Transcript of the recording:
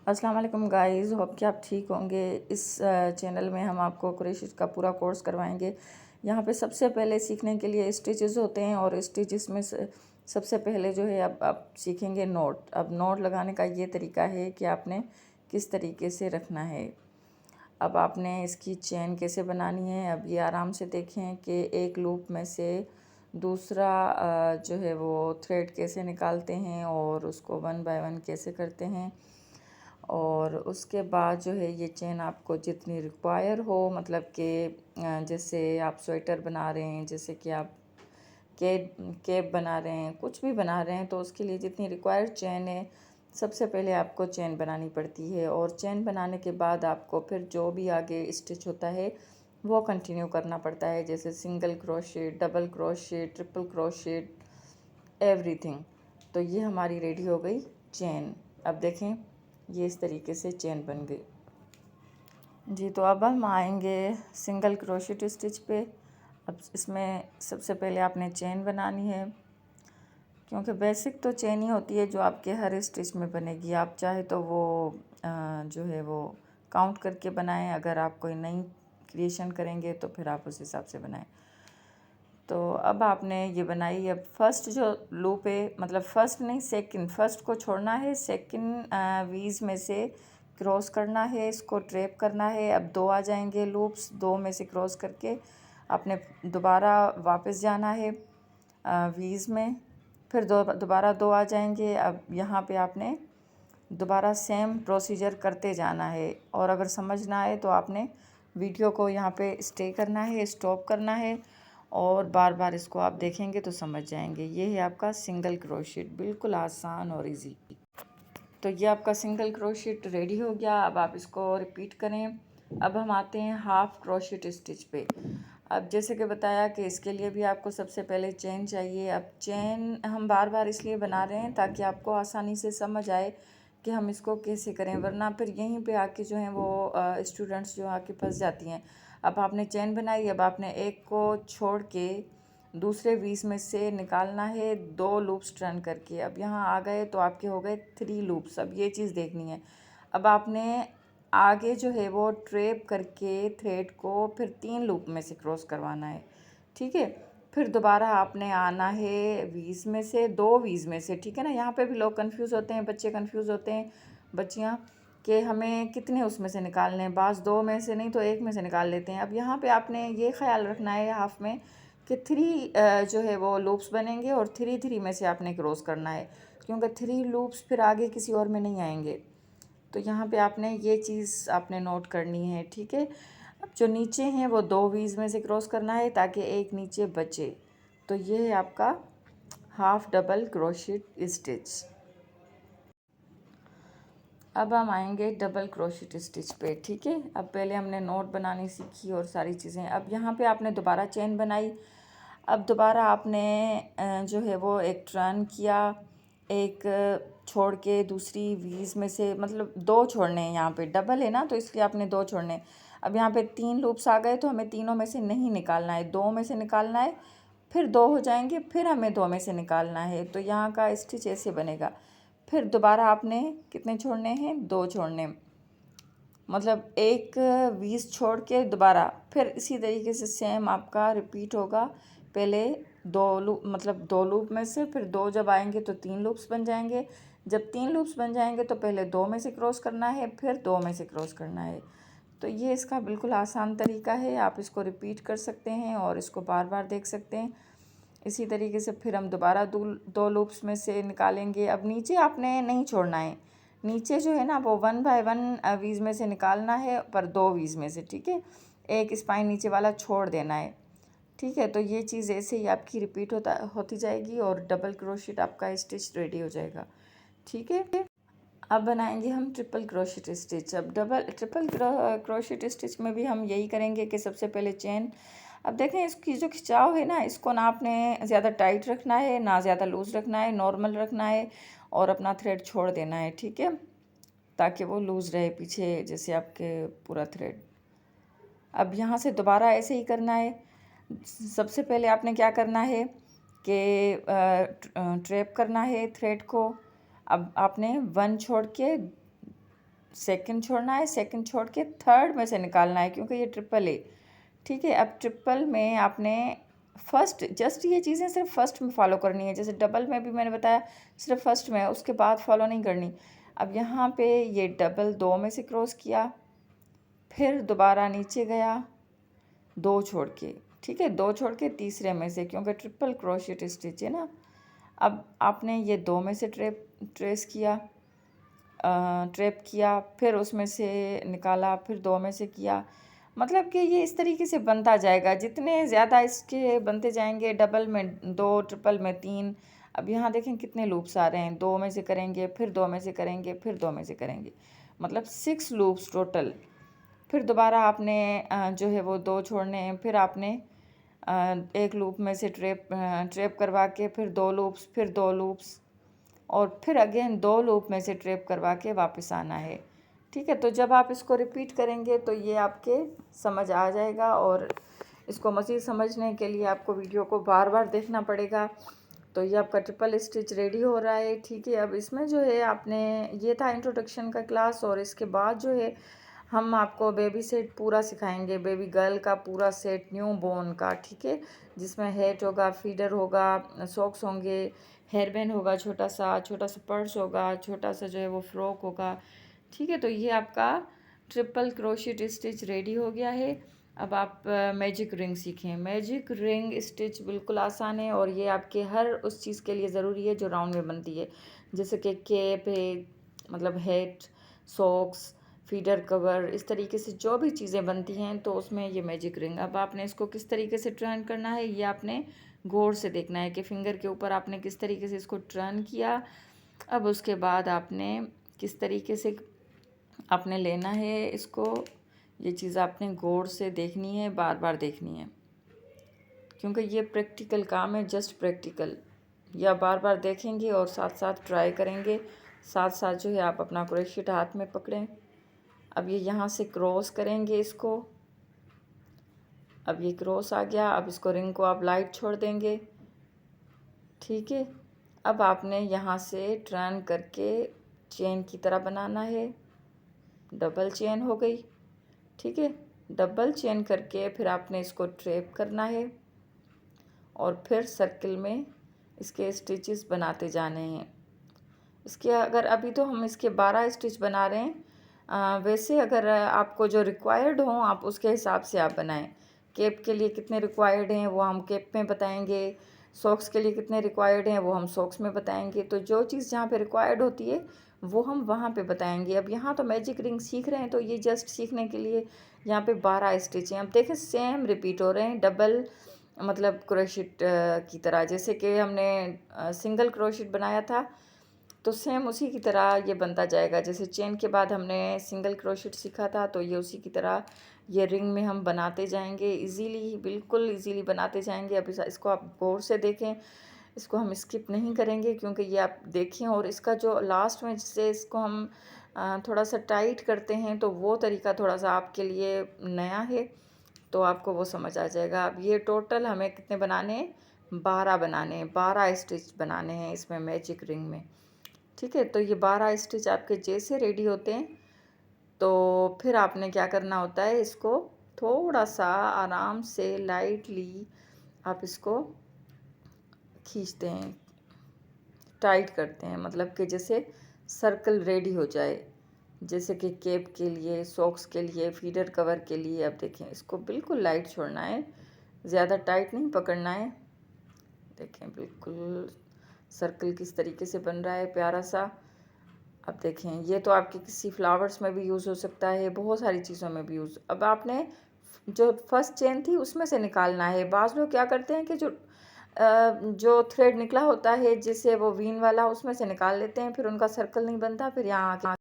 अस्सलाम वालेकुम guys, hope कि आप ठीक होंगे। इस चैनल में हम आपको क्रोशेट का पूरा कोर्स करवाएंगे। यहाँ पे सबसे पहले सीखने के लिए स्टिचेस होते हैं और स्टिचेस में सबसे पहले जो है अब आप सीखेंगे नॉट। अब नॉट लगाने का ये तरीका है कि आपने किस तरीके से रखना है। अब आपने इसकी चेन कैसे बनानी है, अब ये आराम से देखें कि एक लूप में से दूसरा जो है वो थ्रेड कैसे निकालते हैं और उसको वन बाय वन कैसे करते हैं। और उसके बाद जो है ये चेन आपको जितनी रिक्वायर हो, मतलब कि जैसे आप स्वेटर बना रहे हैं, जैसे कि आप केप बना रहे हैं, कुछ भी बना रहे हैं, तो उसके लिए जितनी रिक्वायर्ड चेन है सबसे पहले आपको चेन बनानी पड़ती है। और चेन बनाने के बाद आपको फिर जो भी आगे स्टिच होता है वो कंटिन्यू करना पड़ता है, जैसे single crochet, double crochet, triple crochet, everything. तो ये हमारी रेडी हो गई चेन। अब देखें ये इस तरीके से चेन बन गई जी। तो अब हम आएंगे सिंगल क्रोशेट स्टिच पे। अब इसमें सबसे पहले आपने चेन बनानी है, क्योंकि बेसिक तो चेन ही होती है जो आपके हर स्टिच में बनेगी। आप चाहे तो वो जो है वो काउंट करके बनाएं, अगर आप कोई नई क्रिएशन करेंगे तो फिर आप उस हिसाब से बनाएं। तो अब आपने ये बनाई। अब फर्स्ट जो लूप है, मतलब फर्स्ट नहीं सेकंड, फर्स्ट को छोड़ना है, सेकंड वीज में से क्रॉस करना है, इसको ट्रैप करना है। अब दो आ जाएंगे लूप्स, दो में से क्रॉस करके आपने दोबारा वापस जाना है वीज में, फिर दोबारा दो आ जाएंगे। अब यहाँ पे आपने दोबारा सेम प्रोसीजर करते जाना है। और अगर समझ ना आए तो आपने वीडियो को यहाँ पे स्टे करना है, स्टॉप करना है, और बार बार इसको आप देखेंगे तो समझ जाएंगे। ये है आपका सिंगल क्रोशेट, बिल्कुल आसान और इजी। तो ये आपका सिंगल क्रोशेट रेडी हो गया। अब आप इसको रिपीट करें। अब हम आते हैं हाफ क्रोशेट स्टिच पे। अब जैसे कि बताया कि इसके लिए भी आपको सबसे पहले चेन चाहिए। अब चेन हम बार बार इसलिए बना रहे हैं ताकि आपको आसानी से समझ आए कि हम इसको कैसे करें, वरना फिर यहीं पे आके जो हैं वो स्टूडेंट्स जो आके फंस जाती हैं। अब आपने चेन बनाई, अब आपने एक को छोड़ के दूसरे 20 में से निकालना है 2 लूप्स टर्न करके। अब यहाँ आ गए तो आपके हो गए 3 लूप्स। अब ये चीज़ देखनी है। अब आपने आगे जो है वो ट्रैप करके थ्रेड को फिर 3 लूप में से क्रॉस करवाना है, ठीक है। फिर दोबारा आपने आना है 20 में से, 2 20 में से, ठीक है ना। यहाँ पे भी लोग कंफ्यूज होते हैं, बच्चे कंफ्यूज होते हैं, बच्चियाँ, कि हमें कितने उसमें से निकालने हैं। बाज़ 2 में से नहीं तो 1 में से निकाल लेते हैं। अब यहाँ पे आपने ये ख्याल रखना है हाफ में कि 3 जो है वो लूप्स बनेंगे और 3 में से आपने क्रॉस करना है, क्योंकि 3 लूप्स फिर आगे किसी और में नहीं आएंगे। तो यहाँ पे आपने ये चीज़ आपने नोट करनी है, ठीक है। अब जो नीचे हैं वो 2 वीज में से क्रॉस करना है ताकि एक नीचे बचे। तो ये है आपका हाफ डबल क्रोशेट स्टिच। अब हम आएंगे डबल क्रोशेट स्टिच पे, ठीक है। अब पहले हमने नोट बनानी सीखी और सारी चीज़ें। अब यहाँ पे आपने दोबारा चेन बनाई। अब दोबारा आपने जो है वो एक टर्न किया, एक छोड़ के दूसरी वीज में से, मतलब 2 छोड़ने हैं। यहाँ पे डबल है ना तो इसलिए आपने 2 छोड़ने। अब यहाँ पे 3 लूप्स आ गए तो हमें तीनों में से नहीं निकालना है, 2 में से निकालना है, फिर 2 हो जाएंगे, फिर हमें 2 में से निकालना है। तो यहाँ का स्टिच ऐसे बनेगा। फिर दोबारा आपने कितने छोड़ने हैं, 2 छोड़ने, मतलब एक 20 छोड़ के दोबारा फिर इसी तरीके से सेम आपका रिपीट होगा। पहले 2 लूप, मतलब 2 लूप में से फिर 2 जब आएंगे तो 3 लूप्स बन जाएंगे। जब 3 लूप्स बन जाएंगे तो पहले 2 में से क्रॉस करना है, फिर 2 में से क्रॉस करना है। तो ये इसका बिल्कुल आसान तरीका है। आप इसको रिपीट कर सकते हैं और इसको बार बार देख सकते हैं। इसी तरीके से फिर हम दोबारा 2 लूप्स में से निकालेंगे। अब नीचे आपने नहीं छोड़ना है, नीचे जो है ना वो 1 बाय 1 वीज में से निकालना है, पर 2 वीज में से, ठीक है। एक स्पाइन नीचे वाला छोड़ देना है, ठीक है। तो ये चीज़ ऐसे ही आपकी रिपीट होती जाएगी और डबल क्रोशेट आपका स्टिच रेडी हो जाएगा, ठीक है। अब बनाएंगे हम ट्रिपल क्रोशेट स्टिच। अब ट्रिपल क्रोशेट स्टिच में भी हम यही करेंगे कि सबसे पहले चेन। अब देखें इसकी जो खिंचाव है ना, इसको ना आपने ज़्यादा टाइट रखना है ना ज़्यादा लूज़ रखना है, नॉर्मल रखना है और अपना थ्रेड छोड़ देना है, ठीक है, ताकि वो लूज़ रहे पीछे जैसे आपके पूरा थ्रेड। अब यहाँ से दोबारा ऐसे ही करना है। सबसे पहले आपने क्या करना है कि ट्रैप करना है थ्रेड को। अब आपने 1 छोड़ के सेकंड छोड़ना है, सेकंड छोड़ के थर्ड में से निकालना है क्योंकि ये ट्रिपल है। ठीक है, अब ट्रिपल में आपने फर्स्ट जस्ट ये चीज़ें सिर्फ फर्स्ट में फॉलो करनी है, जैसे डबल में भी मैंने बताया सिर्फ फर्स्ट में, उसके बाद फॉलो नहीं करनी। अब यहाँ पे ये डबल 2 में से क्रॉस किया, फिर दोबारा नीचे गया 2 छोड़ के, ठीक है, 2 छोड़ के तीसरे में से, क्योंकि ट्रिपल क्रोशिएट स्टिच है ना। अब आपने ये 2 में से ट्रैप किया, फिर उसमें से निकाला, फिर 2 में से किया, मतलब कि ये इस तरीके से बनता जाएगा। जितने ज़्यादा इसके बनते जाएंगे, डबल में 2, ट्रिपल में 3। अब यहाँ देखें कितने लूप्स आ रहे हैं, 2 में से करेंगे, फिर 2 में से करेंगे, फिर 2 में से करेंगे, मतलब 6 लूप्स टोटल। फिर दोबारा आपने जो है वो 2 छोड़ने हैं, फिर आपने एक लूप में से ट्रैप करवा के फिर 2 लूप्स, फिर 2 लूप्स, और फिर अगेन 2 लूप में से ट्रैप करवा के वापस आना है। ठीक है, तो जब आप इसको रिपीट करेंगे तो ये आपके समझ आ जाएगा, और इसको मज़ीद समझने के लिए आपको वीडियो को बार बार देखना पड़ेगा। तो ये आपका ट्रिपल स्टिच रेडी हो रहा है। ठीक है, अब इसमें जो है आपने, ये था इंट्रोडक्शन का क्लास, और इसके बाद जो है हम आपको बेबी सेट पूरा सिखाएंगे, बेबी गर्ल का पूरा सेट, न्यू बोर्न का। ठीक है, जिसमें हेड होगा, फीडर होगा, सॉक्स होंगे, हेयर बैंड होगा, छोटा सा पर्स होगा, छोटा सा जो है वो फ्रॉक होगा। ठीक है, तो ये आपका ट्रिपल क्रोशिएट स्टिच रेडी हो गया है। अब आप मैजिक रिंग सीखें। मैजिक रिंग स्टिच बिल्कुल आसान है, और ये आपके हर उस चीज़ के लिए ज़रूरी है जो राउंड में बनती है, जैसे कि कैप है, मतलब हेड, सॉक्स, फीडर कवर, इस तरीके से जो भी चीज़ें बनती हैं तो उसमें ये मैजिक रिंग। अब आपने इसको किस तरीके से टर्न करना है, ये आपने गौर से देखना है कि फिंगर के ऊपर आपने किस तरीके से इसको टर्न किया। अब उसके बाद आपने किस तरीके से आपने लेना है इसको, ये चीज़ आपने गौर से देखनी है, बार बार देखनी है, क्योंकि ये प्रैक्टिकल काम है, जस्ट प्रैक्टिकल। या बार बार देखेंगे और साथ साथ ट्राई करेंगे, साथ साथ जो है आप अपना क्रोशिएट हाथ में पकड़ें। अब ये यहाँ से क्रॉस करेंगे इसको, अब ये क्रॉस आ गया। अब इसको रिंग को आप लाइट छोड़ देंगे। ठीक है, अब आपने यहाँ से टर्न करके चेन की तरह बनाना है, डबल चेन हो गई। ठीक है, डबल चेन करके फिर आपने इसको ट्रैप करना है, और फिर सर्किल में इसके स्टिचेस बनाते जाने हैं। इसके अगर अभी तो हम इसके 12 स्टिच बना रहे हैं, वैसे अगर आपको जो रिक्वायर्ड हो आप उसके हिसाब से आप बनाएं। कैप के लिए कितने रिक्वायर्ड हैं वो हम कैप में बताएंगे, सॉक्स के लिए कितने रिक्वायर्ड हैं वो हम सॉक्स में बताएंगे। तो जो चीज़ जहाँ पे रिक्वायर्ड होती है वो हम वहाँ पे बताएंगे। अब यहाँ तो मैजिक रिंग सीख रहे हैं, तो ये जस्ट सीखने के लिए यहाँ पे 12 स्टिच हैं। अब देखें सेम रिपीट हो रहे हैं, डबल मतलब क्रोशिएट की तरह, जैसे कि हमने सिंगल क्रोशिएट बनाया था तो सेम उसी की तरह ये बनता जाएगा। जैसे चेन के बाद हमने सिंगल क्रोशिएट सीखा था, तो ये उसी की तरह ये रिंग में हम बनाते जाएंगे, इजीली, बिल्कुल इजीली बनाते जाएंगे। अब इसको आप गौर से देखें, इसको हम स्किप नहीं करेंगे, क्योंकि ये आप देखें। और इसका जो लास्ट में जिससे इसको हम थोड़ा सा टाइट करते हैं, तो वो तरीका थोड़ा सा आपके लिए नया है, तो आपको वो समझ आ जाएगा। अब ये टोटल हमें कितने बनाने हैं, 12 बनाने हैं, 12 स्टिच बनाने हैं इसमें मैजिक रिंग में। ठीक है, तो ये 12 स्टिच आपके जैसे रेडी होते हैं, तो फिर आपने क्या करना होता है, इसको थोड़ा सा आराम से लाइटली आप इसको खींचते हैं, टाइट करते हैं, मतलब कि जैसे सर्कल रेडी हो जाए, जैसे कि कैप के लिए, सॉक्स के लिए, फीडर कवर के लिए। अब देखें, इसको बिल्कुल लाइट छोड़ना है, ज़्यादा टाइट नहीं पकड़ना है। देखें बिल्कुल सर्कल किस तरीके से बन रहा है, प्यारा सा। अब देखें, ये तो आपके किसी फ्लावर्स में भी यूज़ हो सकता है, बहुत सारी चीज़ों में भी यूज़। अब आपने जो फर्स्ट चेन थी उसमें से निकालना है। बाज़ लोग क्या करते हैं कि जो थ्रेड निकला होता है जिससे वो वीन वाला, उसमें से निकाल लेते हैं, फिर उनका सर्कल नहीं बनता, फिर यहाँ